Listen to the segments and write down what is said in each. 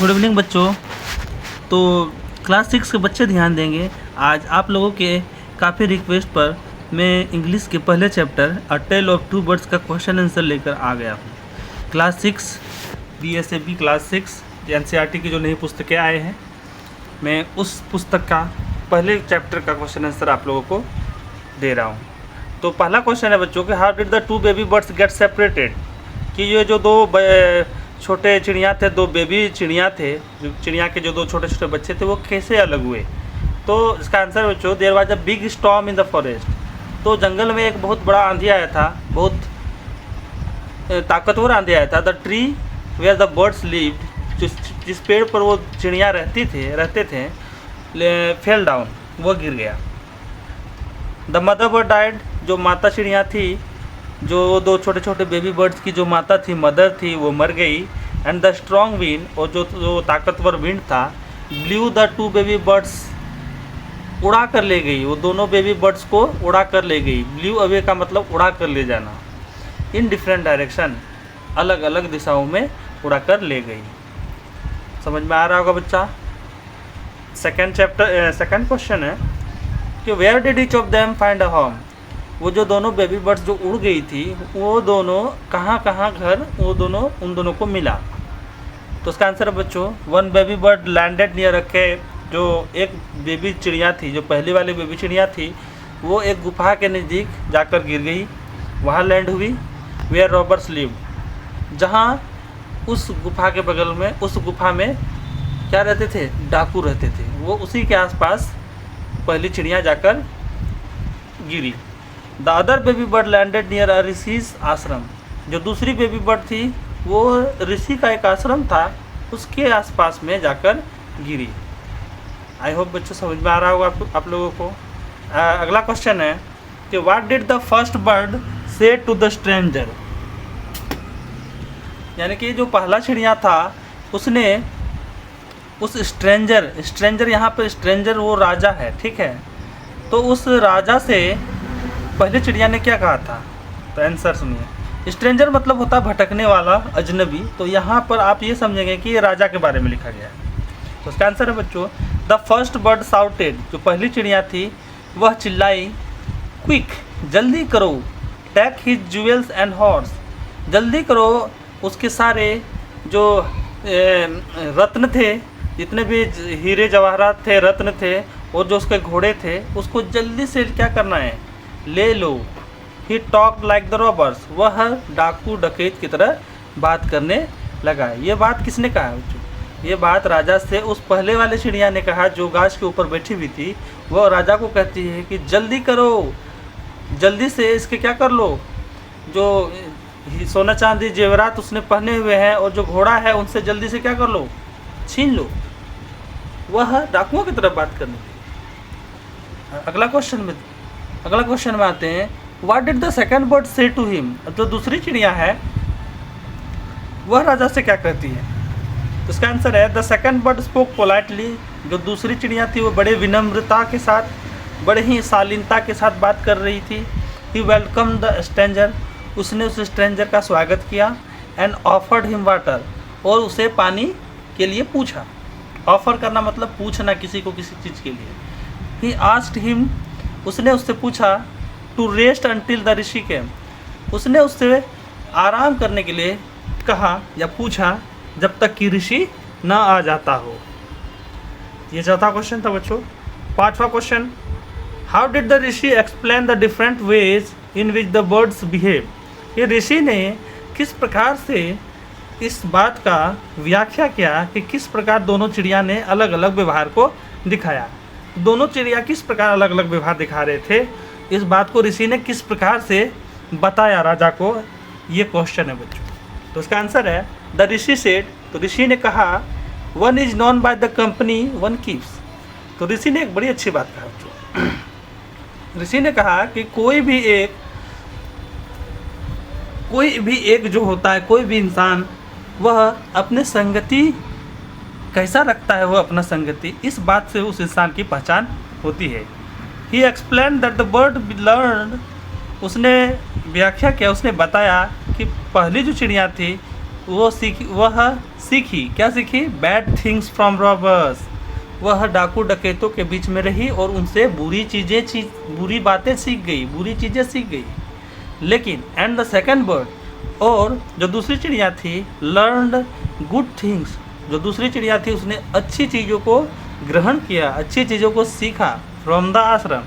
Good evening बच्चों। तो class 6 के बच्चे ध्यान देंगे। आज आप लोगों के काफ़ी रिक्वेस्ट पर मैं इंग्लिश के पहले chapter a tale of two birds का क्वेश्चन आंसर लेकर आ गया हूँ। क्लास 6 BSAB क्लास 6 NCERT की जो नई पुस्तकें आए हैं, मैं उस पुस्तक का पहले चैप्टर का क्वेश्चन आंसर आप लोगों को दे रहा हूँ। तो पहला क्वेश्चन है बच्चों कि how did the two baby birds get separated, कि ये जो दो छोटे चिड़िया थे, दो बेबी चिड़िया थे, चिड़िया के जो दो छोटे छोटे बच्चे थे वो कैसे अलग हुए। तो इसका आंसर बच्चों, there was a big storm in the forest. तो जंगल में एक बहुत बड़ा आंधी आया था, बहुत ताकतवर आंधी आया था। The tree where the birds lived, जिस पेड़ पर वो चिड़िया रहते थे फेल डाउन, वो गिर गया। द मदर बर्ड डाइड, जो माता चिड़िया थी, जो दो छोटे छोटे बेबी बर्ड्स की जो माता थी, मदर थी, वो मर गई। एंड द स्ट्रॉन्ग विंड, और जो ताकतवर विंड था, blue the two baby birds, उड़ा कर ले गई, वो दोनों बेबी बर्ड्स को उड़ा कर ले गई। ब्लू अवे का मतलब उड़ा कर ले जाना। इन डिफरेंट डायरेक्शन, अलग अलग दिशाओं में उड़ा कर ले गई। समझ में आ रहा होगा बच्चा। सेकेंड क्वेश्चन है कि where did each of them find a home, वो जो दोनों बेबी बर्ड्स जो उड़ गई थी, वो दोनों कहाँ घर उन दोनों को मिला। तो उसका आंसर है बच्चों, one baby bird landed near a cave, जो एक बेबी चिड़िया थी, जो पहली वाली बेबी चिड़िया थी, वो एक गुफा के नज़दीक जाकर गिर गई, वहाँ लैंड हुई। वेयर रॉबर्स लिव्ड, जहाँ उस गुफा के बगल में, उस गुफा में क्या रहते थे, डाकू रहते थे, वो उसी के आसपास पहली चिड़िया जाकर गिरी। The other baby bird landed near a rishi's ashram, जो दूसरी बेबी बर्ड थी वो ऋषि का एक आश्रम था, उसके आसपास में जाकर गिरी। आई होप बच्चों समझ में आ रहा होगा आप लोगों को। अगला क्वेश्चन है कि what did the first bird से टू द स्ट्रेंजर, यानी कि जो पहला चिड़िया था उसने उस स्ट्रेंजर यहाँ पर स्ट्रेंजर वो राजा है, ठीक है। तो उस राजा से पहले चिड़िया ने क्या कहा था। तो आंसर सुनिए। स्ट्रेंजर मतलब होता है भटकने वाला, अजनबी। तो यहाँ पर आप ये समझेंगे कि ये राजा के बारे में लिखा गया है। तो उसका आंसर है बच्चों, द फर्स्ट बर्ड साउटेड, जो पहली चिड़िया थी वह चिल्लाई, क्विक, जल्दी करो, take his jewels and horse, जल्दी करो, उसके सारे जो रत्न थे, जितने भी हीरे जवाहरात थे, रत्न थे, और जो उसके घोड़े थे, उसको जल्दी से क्या करना है, ले लो। He talk like the robbers, वह डाकू डकैत की तरह बात करने लगा। ये बात किसने कहा है बच्चों, ये बात राजा से उस पहले वाले चिड़िया ने कहा, जो गाछ के ऊपर बैठी हुई थी। वह राजा को कहती है कि जल्दी करो, जल्दी से इसके क्या कर लो, जो सोना चांदी जेवरात उसने पहने हुए हैं और जो घोड़ा है उनसे जल्दी से क्या कर लो, छीन लो। वह डाकुओं की तरफ बात करने लगी। अगला क्वेश्चन में आते हैं, what did the second bird से टू हिम, जो दूसरी चिड़िया है वह राजा से क्या कहती है। तो इसका आंसर है, the second bird spoke politely, जो दूसरी चिड़िया थी वो बड़े विनम्रता के साथ, बड़े ही शालीनता के साथ बात कर रही थी। ही वेलकम द स्ट्रेंजर, उसने उस स्ट्रेंजर का स्वागत किया। एंड ऑफर्ड हिम वाटर, और उसे पानी के लिए पूछा। ऑफर करना मतलब पूछना किसी को किसी चीज़ के लिए। ही आस्क्ड हिम, उसने उससे पूछा, टू रेस्ट अंटिल द ऋषि केम, उसने उससे आराम करने के लिए कहा या पूछा जब तक कि ऋषि न आ जाता हो। ये चौथा क्वेश्चन था बच्चों। पांचवा question, how did the Rishi explain the different ways in which the birds behave, ये ऋषि ने किस प्रकार से इस बात का व्याख्या किया कि किस प्रकार दोनों चिड़िया ने अलग अलग व्यवहार को दिखाया। दोनों चिड़िया किस प्रकार अलग अलग व्यवहार दिखा रहे थे, इस बात को ऋषि ने किस प्रकार से बताया राजा को, ये क्वेश्चन है बच्चों। तो इसका आंसर है, द ऋषि सेड, तो ऋषि ने कहा, one is known by the company one keeps. तो ऋषि ने एक बड़ी अच्छी बात कहा बच्चों। ऋषि ने कहा कि कोई भी एक जो होता है, कोई भी इंसान, वह अपने संगति कैसा रखता है, वह अपना संगति, इस बात से उस इंसान की पहचान होती है। He explain that the bird learn, उसने व्याख्या किया, उसने बताया कि पहली जो चिड़िया थी वह सीखी क्या सीखी? Bad things from robbers. वह डाकू डकैतों के बीच में रही और उनसे बुरी बातें सीख गई, बुरी चीज़ें सीख गई। लेकिन एंड द सेकंड बर्ड, और जो दूसरी चिड़िया थी, लर्नड गुड थिंग्स। जो दूसरी चिड़िया थी उसने अच्छी चीज़ों को ग्रहण किया, अच्छी चीज़ों को सीखा। फ्रॉम द आश्रम,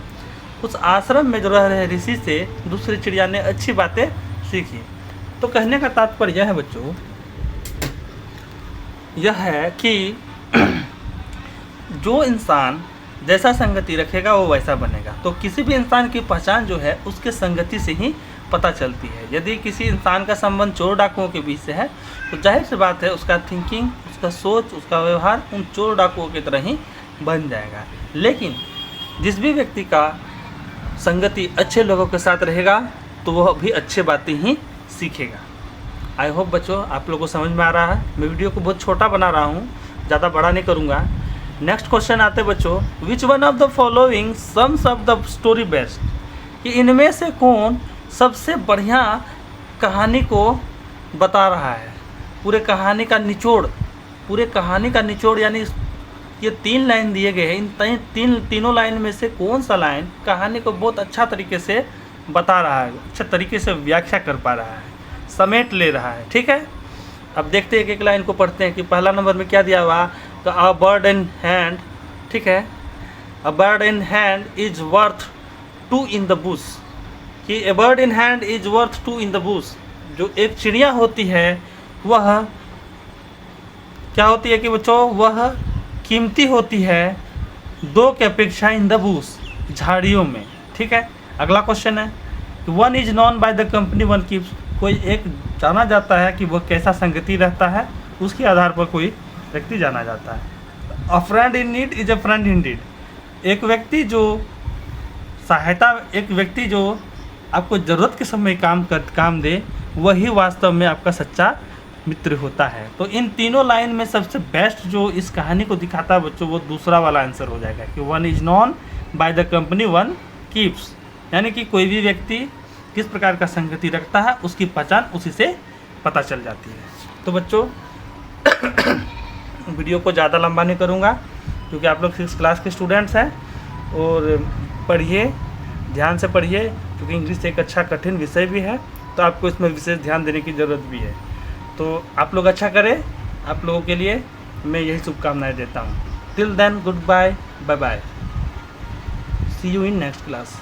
उस आश्रम में जो रह रहे ऋषि से दूसरी चिड़िया ने अच्छी बातें सीखी। तो कहने का तात्पर्य यह है बच्चों, यह है कि जो इंसान जैसा संगति रखेगा वो वैसा बनेगा। तो किसी भी इंसान की पहचान जो है उसके संगति से ही पता चलती है। यदि किसी इंसान का संबंध चोर डाकुओं के बीच से है तो जाहिर सी बात है उसका थिंकिंग, उसका सोच, उसका व्यवहार उन चोर डाकुओं की तरह ही बन जाएगा। लेकिन जिस भी व्यक्ति का संगति अच्छे लोगों के साथ रहेगा तो वह भी अच्छे बातें ही सीखेगा। आई होप बच्चों आप लोगों को समझ में आ रहा है। मैं वीडियो को बहुत छोटा बना रहा हूँ, ज़्यादा बड़ा नहीं करूँगा। नेक्स्ट क्वेश्चन आते बच्चों, which one of the following sums up the story best, कि इनमें से कौन सबसे बढ़िया कहानी को बता रहा है। पूरे कहानी का निचोड़, यानी ये 3 लाइन दिए गए हैं, इन तीनों लाइन में से कौन सा लाइन कहानी को बहुत अच्छा तरीके से बता रहा है, अच्छे तरीके से व्याख्या कर पा रहा है, समेट ले रहा है। ठीक है, अब देखते हैं एक लाइन को पढ़ते हैं कि पहला नंबर में क्या दिया हुआ, तो अ बर्ड इन हैंड। ठीक है, a bird in hand is worth 2 in the bush, कि a bird in hand is worth 2 in the bush. जो एक चिड़िया होती है वह क्या होती है कि बच्चों, वह कीमती होती है 2 की अपेक्षा इन द बुश, झाड़ियों में। ठीक है, अगला क्वेश्चन है, one is known by the company one keeps, कोई एक जाना जाता है कि वह कैसा संगति रहता है, उसके आधार पर कोई व्यक्ति जाना जाता है। A friend in need is a friend in deed, एक व्यक्ति जो आपको ज़रूरत के समय काम दे वही वास्तव में आपका सच्चा मित्र होता है। तो इन तीनों लाइन में सबसे बेस्ट जो इस कहानी को दिखाता है बच्चों, वो दूसरा वाला आंसर हो जाएगा कि one is known by the company one keeps, यानी कि कोई भी व्यक्ति किस प्रकार का संगति रखता है उसकी पहचान उसी से पता चल जाती है। तो बच्चों वीडियो को ज़्यादा लंबा नहीं करूँगा क्योंकि आप लोग 6th क्लास के स्टूडेंट्स हैं, और पढ़िए, ध्यान से पढ़िए, क्योंकि इंग्लिश एक अच्छा कठिन विषय भी है, तो आपको इसमें विशेष ध्यान देने की ज़रूरत भी है। तो आप लोग अच्छा करें, आप लोगों के लिए मैं यही शुभकामनाएं देता हूँ। Till then good bye, bye bye, see you in next class.